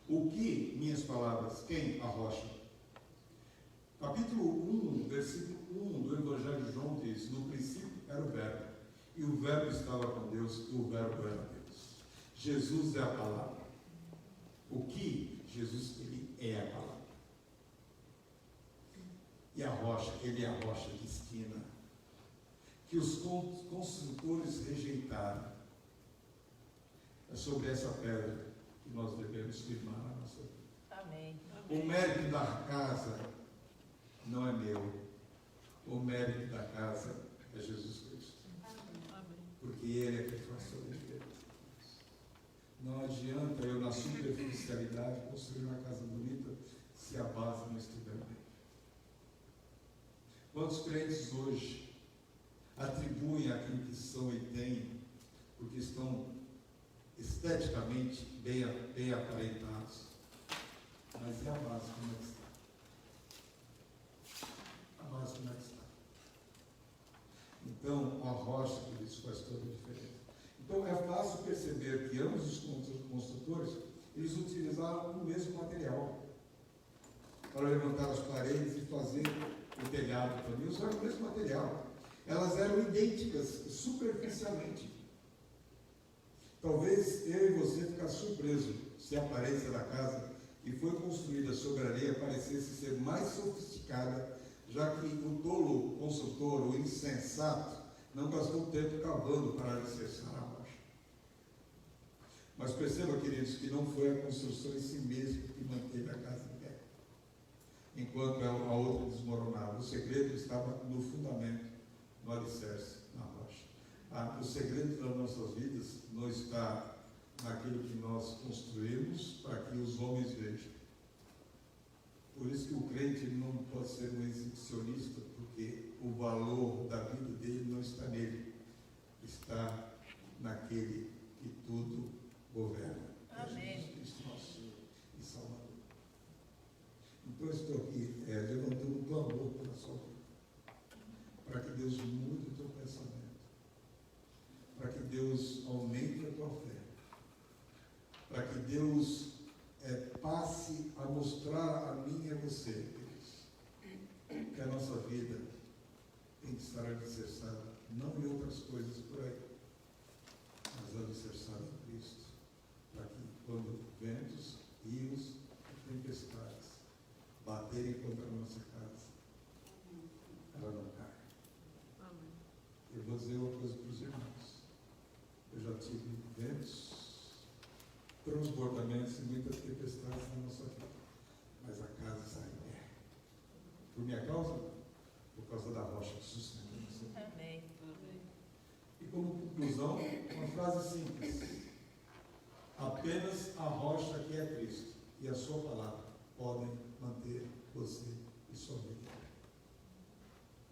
O que, minhas palavras, quem? A rocha. Capítulo 1, versículo 1 do Evangelho de João diz, no princípio era o verbo, e o verbo estava com Deus, e o verbo era Deus. Jesus é a palavra. O que? Jesus, ele é a palavra. E a rocha, ele é a rocha de esquina, que os construtores rejeitaram. É sobre essa pedra que nós devemos firmar a nossa vida. Amém. O mérito da casa não é meu. O mérito da casa é Jesus Cristo. Porque Ele é que faz toda a diferença. Não adianta eu, na superficialidade, construir uma casa bonita se a base não estiver bem. Quantos crentes hoje atribuem aquilo que são e têm, porque estão esteticamente bem aparentados. Mas e a base como é que está? A base como é que está? Então, a rocha, por isso, faz toda a diferença. Então, é fácil perceber que ambos os construtores, eles utilizaram o mesmo material para levantar as paredes e fazer o telhado também. Usaram o mesmo material. Elas eram idênticas superficialmente. Talvez eu e você ficasse surpreso se a aparência da casa que foi construída sobre a areia parecesse ser mais sofisticada, já que o tolo construtor, o insensato, não gastou tempo cavando para alicerçar a rocha. Mas perceba, queridos, que não foi a construção em si mesmo que manteve a casa em pé, enquanto a outra desmoronava. O segredo estava no fundamento, no alicerce, na rocha. O segredo das nossas vidas não está naquilo que nós construímos para que os homens vejam. Por isso que o crente não pode ser um exibicionista, porque o valor da vida dele não está nele, está naquele que tudo governa. Amém. É Jesus Cristo, nosso Senhor e Salvador. Então eu estou aqui, ceia contra a nossa casa, ela não cai. Eu vou dizer uma coisa para os irmãos. Eu já tive ventos, transbordamentos e muitas tempestades na nossa vida. Mas a casa sai em pé. Por minha causa? Por causa da rocha que sustenta nossa vida. Amém. E como conclusão, uma frase simples. Apenas a rocha que é Cristo e a sua palavra podem manter você e sua vida.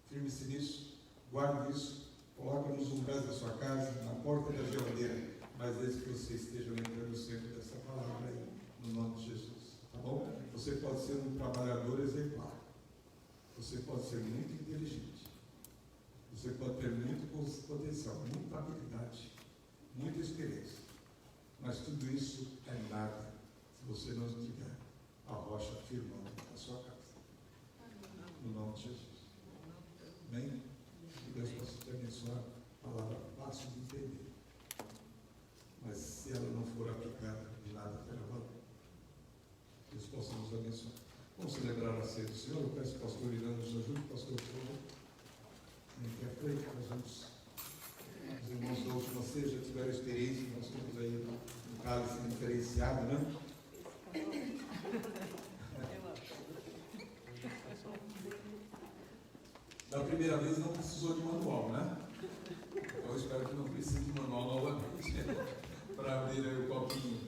Firme-se nisso, guarde isso, coloque nos umbrais da sua casa, na porta da geladeira, mas desde que você esteja lembrando sempre dessa palavra aí, no nome de Jesus. Tá bom? Você pode ser um trabalhador exemplar. Você pode ser muito inteligente. Você pode ter muito potencial, muita habilidade, muita experiência. Mas tudo isso é nada se você não tiver a rocha firmando a sua casa. No nome de Jesus. Amém? Que Deus possa te abençoar. Palavra fácil de entender. Mas se ela não for aplicada, de nada terá valor. Deus possa nos abençoar. Vamos celebrar a ceia do Senhor. Eu peço que o pastor Irã nos ajude. Pastor, por favor. Vem aqui à frente, nós vamos. Os irmãos da última ceia já tiveram experiência. Nós temos aí um cálice diferenciado, né? Da primeira vez não precisou de manual, né? Eu espero que não precise de manual novamente para abrir aí o copinho.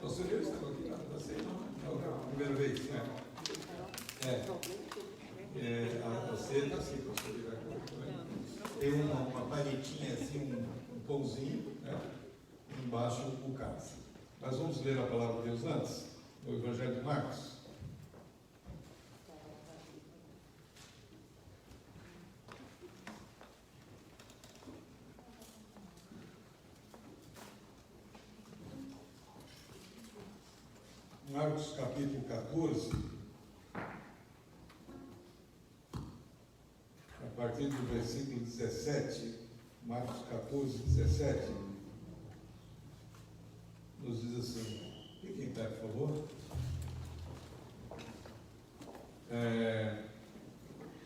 Você viu esse negócio aqui? Não sei, não. É a primeira vez, né? A ceia assim, para você virar a tem uma palhetinha assim, um pãozinho, né? Embaixo o cálice. Mas vamos ler a palavra de Deus antes, no Evangelho de Marcos. Marcos capítulo 14, a partir do versículo 17, Marcos 14, 17, nos diz assim, fiquem em pé, por favor.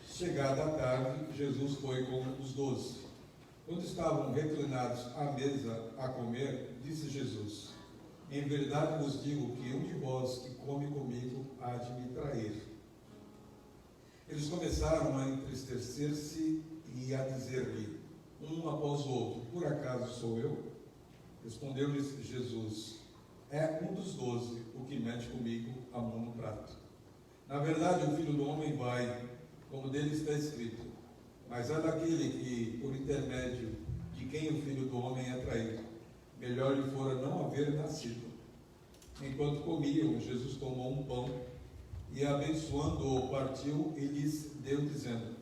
Chegada a tarde, Jesus foi com os 12. Quando estavam reclinados à mesa a comer, disse Jesus: em verdade vos digo que um de vós que come comigo há de me trair. Eles começaram a entristecer-se e a dizer-lhe, um após o outro, por acaso sou eu? Respondeu-lhes Jesus, é um dos 12 o que mete comigo a mão no prato. Na verdade, o Filho do Homem vai, como dele está escrito, mas é daquele que, por intermédio de quem o Filho do Homem é traído. Melhor lhe fora não haver nascido. Enquanto comiam, Jesus tomou um pão e, abençoando-o, partiu e lhes deu, dizendo,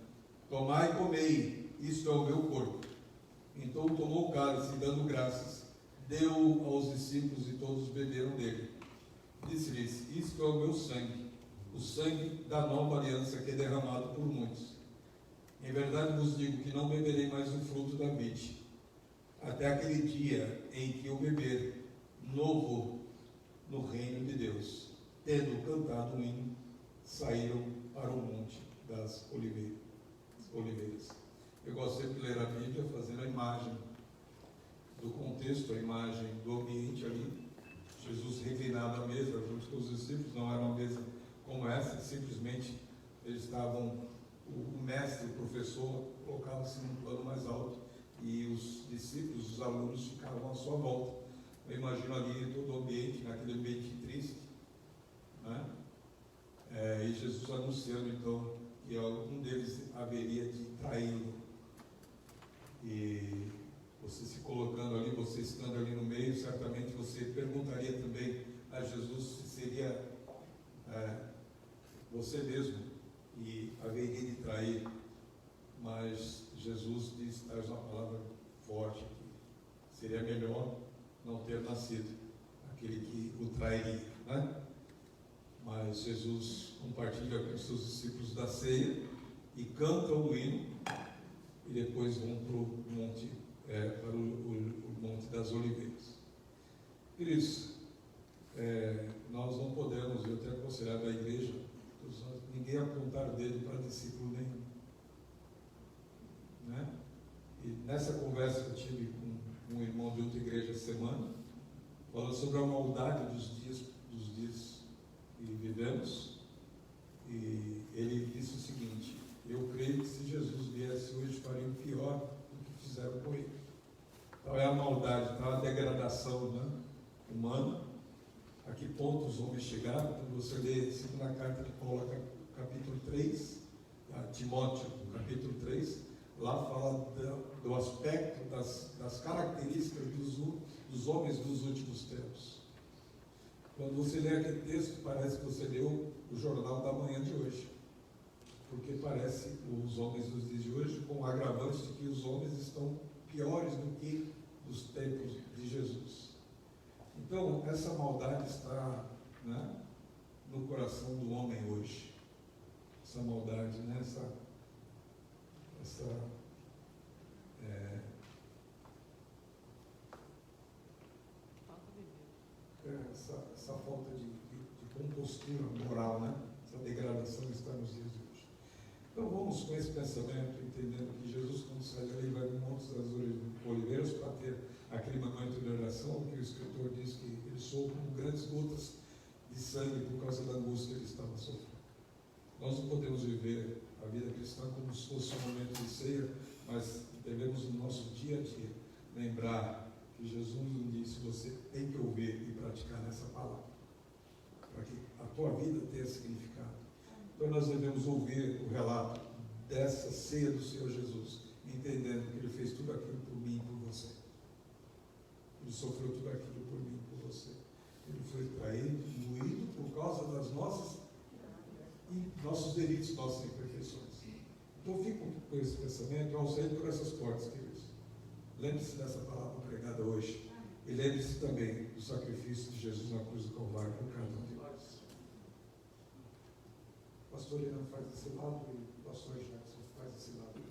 tomai e comei, isto é o meu corpo. Então tomou o cálice, dando graças, deu aos discípulos e todos beberam dele. Disse-lhes, isto é o meu sangue, o sangue da nova aliança que é derramado por muitos. Em verdade vos digo que não beberei mais o fruto da vide, até aquele dia em que eu beber novo no reino de Deus. Tendo cantado um hino, saíram para o monte das oliveiras. Eu gosto sempre de ler a Bíblia fazendo a imagem do contexto, a imagem do ambiente ali. Jesus reclinado à mesa junto com os discípulos, não era uma mesa como essa, simplesmente eles estavam, o mestre, o professor, colocava-se num plano mais alto e os discípulos, os alunos ficavam à sua volta. Eu imagino ali todo o ambiente, naquele ambiente triste, né? E Jesus anunciando então que algum deles haveria de traí-lo. E você se colocando ali, você estando ali no meio, certamente você perguntaria também a Jesus se seria você mesmo e haveria de trair. Mas Jesus traz uma palavra forte aqui. Seria melhor não ter nascido aquele que o trairia, né? Mas Jesus compartilha com os seus discípulos da ceia e canta o hino e depois vão para o monte, para o Monte das Oliveiras. Por isso, nós não podemos, eu tenho aconselhado a igreja, discípulos, ninguém apontar o dedo para discípulo nenhum. Né? E nessa conversa que eu tive com um irmão de outra igreja essa semana, falando sobre a maldade dos dias que vivemos, e ele disse o seguinte: eu creio que se Jesus viesse hoje faria o pior do que fizeram com ele. Então é a maldade, então a degradação, né, humana. A que ponto os homens chegaram? Quando você lê na carta de Paulo, capítulo 3, a Timóteo, capítulo 3, lá fala do aspecto, das características dos homens dos últimos tempos. Quando você lê aquele texto, parece que você leu o jornal da manhã de hoje, porque parece os homens dos dias de hoje, com o agravante de que os homens estão piores do que os tempos de Jesus. Então, essa maldade está, né, no coração do homem hoje. Essa maldade, né, essa falta de compostura moral, né? Essa degradação está nos dias de hoje. Então vamos com esse pensamento, entendendo que Jesus, quando sai dali, vai no Monte das Oliveiras para ter aquele momento de oração, que o escritor diz que ele soou como grandes gotas de sangue por causa da angústia que ele estava sofrendo. Nós não podemos viver a vida cristã como se fosse um momento de ceia, mas devemos no nosso dia a dia lembrar que Jesus nos disse: você tem que ouvir e praticar nessa palavra, para que a tua vida tenha significado. Então nós devemos ouvir o relato dessa ceia do Senhor Jesus, entendendo que Ele fez tudo aquilo por mim e por você. Ele sofreu tudo aquilo por mim e por você. Ele foi traído, moído por causa das nossos delitos, nossas imperfeições. Então fico com esse pensamento ao sair por essas portas, queridos. Lembre-se dessa palavra pregada hoje. E lembre-se também do sacrifício de Jesus na cruz do Calvário por cada um de nós. O pastor Leandro faz esse lado e o pastor Jackson faz esse lado.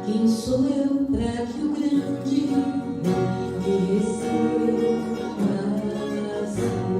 Quem sou eu para que o grande me receba assim?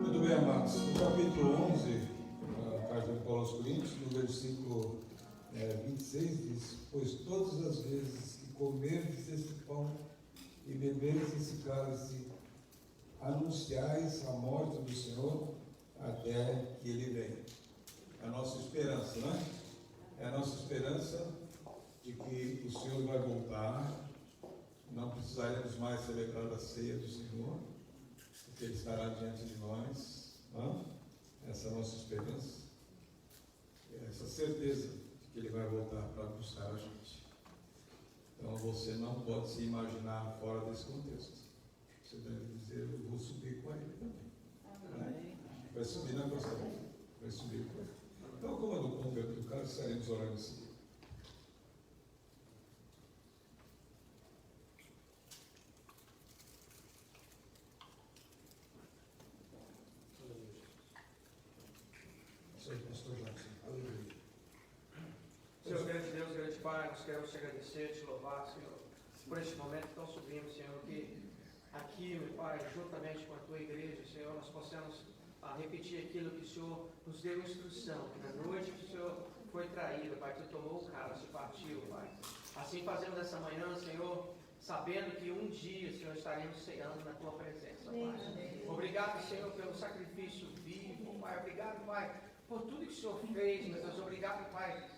Muito bem, amados. No capítulo 11, da carta de Paulo aos Coríntios, no versículo 26, diz: pois todas as vezes que comerdes este pão e beberes esse cálice, anunciais a morte do Senhor até que Ele venha. É a nossa esperança, não é? É a nossa esperança de que o Senhor vai voltar, não precisaremos mais celebrar a ceia do Senhor, porque Ele estará diante de nós, não? Essa é a nossa esperança, essa certeza de que Ele vai voltar para buscar a gente. Então você não pode se imaginar fora desse contexto. Você deve dizer: eu vou subir com Ele também. Né? Vai subir na costa dele, vai subir com Ele. Então, como é do convento do cara, estaremos orando em seguida. Senhor, grande Deus, grande Pai, nós queremos te agradecer, te louvar, Senhor, por este momento tão sublime, Senhor, que aqui, meu Pai, juntamente com a tua igreja, Senhor, nós possamos repetir aquilo que o Senhor nos deu instrução, que na noite que o Senhor foi traído, Pai, tu tomou o cálice, partiu, Pai. Assim fazemos essa manhã, Senhor, sabendo que um dia, Senhor, estaremos ceando na tua presença, Pai. Obrigado, Senhor, pelo sacrifício vivo, Pai. Obrigado, Pai, por tudo que o Senhor fez, meu Deus. Obrigado, Pai,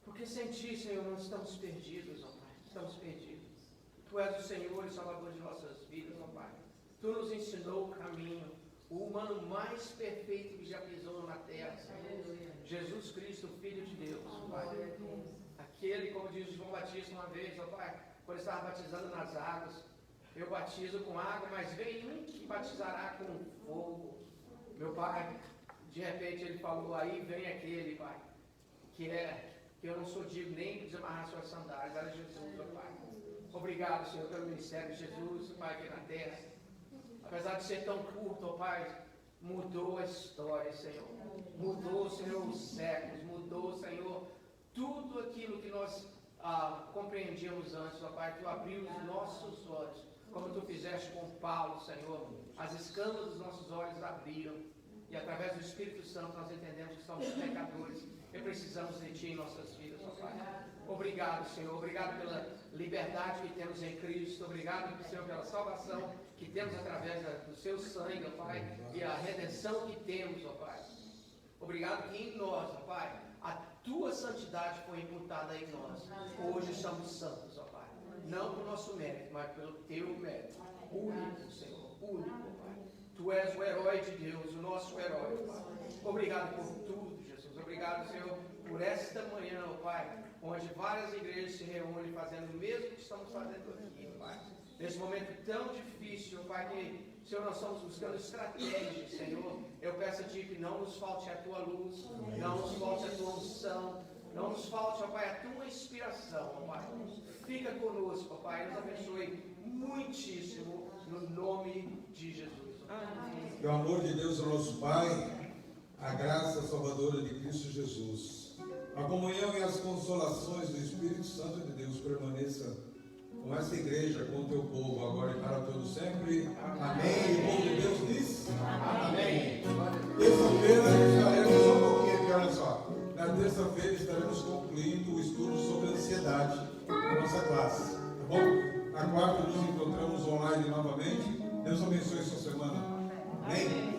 porque sem Ti, Senhor, nós estamos perdidos, ó Pai. Estamos perdidos. Tu és o Senhor e Salvador de nossas vidas, ó Pai. Tu nos ensinou o caminho, o humano mais perfeito que já pisou na terra, Senhor. Jesus Cristo, Filho de Deus, Pai. Aquele, como diz João Batista uma vez, ó Pai, quando estava batizando nas águas: eu batizo com água, mas vem um que batizará com fogo. Meu Pai, de repente ele falou: aí vem aquele, Pai, que eu não sou digno nem de desamarrar suas sandálias. Era Jesus, ó Pai. Obrigado, Senhor, pelo ministério de Jesus, Pai, aqui na terra. Apesar de ser tão curto, ó Pai, mudou a história, Senhor. Mudou, Senhor, os séculos. Mudou, Senhor, tudo aquilo que nós compreendíamos antes, ó Pai. Tu abriu os nossos olhos, como Tu fizeste com Paulo, Senhor. As escamas dos nossos olhos abriram, e através do Espírito Santo nós entendemos que somos pecadores e precisamos de Ti em nossas vidas, ó Pai. Obrigado, Senhor. Obrigado pela liberdade que temos em Cristo. Obrigado, Senhor, pela salvação que temos através do Seu sangue, ó Pai, e a redenção que temos, ó Pai. Obrigado que em nós, ó Pai, a Tua santidade foi imputada em nós. Hoje somos santos, ó Pai. Não por nosso mérito, mas pelo Teu mérito. Único, Senhor. Único, ó Pai. Tu és o herói de Deus, o nosso herói, ó Pai. Obrigado por tudo, Jesus. Obrigado, Senhor, por esta manhã, ó Pai, onde várias igrejas se reúnem fazendo o mesmo que estamos fazendo aqui, ó Pai. Nesse momento tão difícil, ó Pai, que, Senhor, nós estamos buscando estratégias, Senhor. Eu peço a Ti que não nos falte a Tua luz, não nos falte a Tua unção, não nos falte, ó Pai, a Tua inspiração, ó Pai. Fica conosco, ó Pai, nos abençoe muitíssimo, no nome de Jesus. Amém. Que o amor de Deus, o nosso Pai, a graça salvadora de Cristo Jesus, a comunhão e as consolações do Espírito Santo de Deus permaneça com essa igreja, com o Teu povo, agora e para todos sempre. Amém. E o povo de Deus diz: amém. Terça-feira estaremos, só um pouquinho aqui, olha só. Na terça-feira estaremos concluindo o estudo sobre ansiedade na nossa classe, tá bom? Na quarta nos encontramos online novamente. Deus abençoe sua semana. Amém.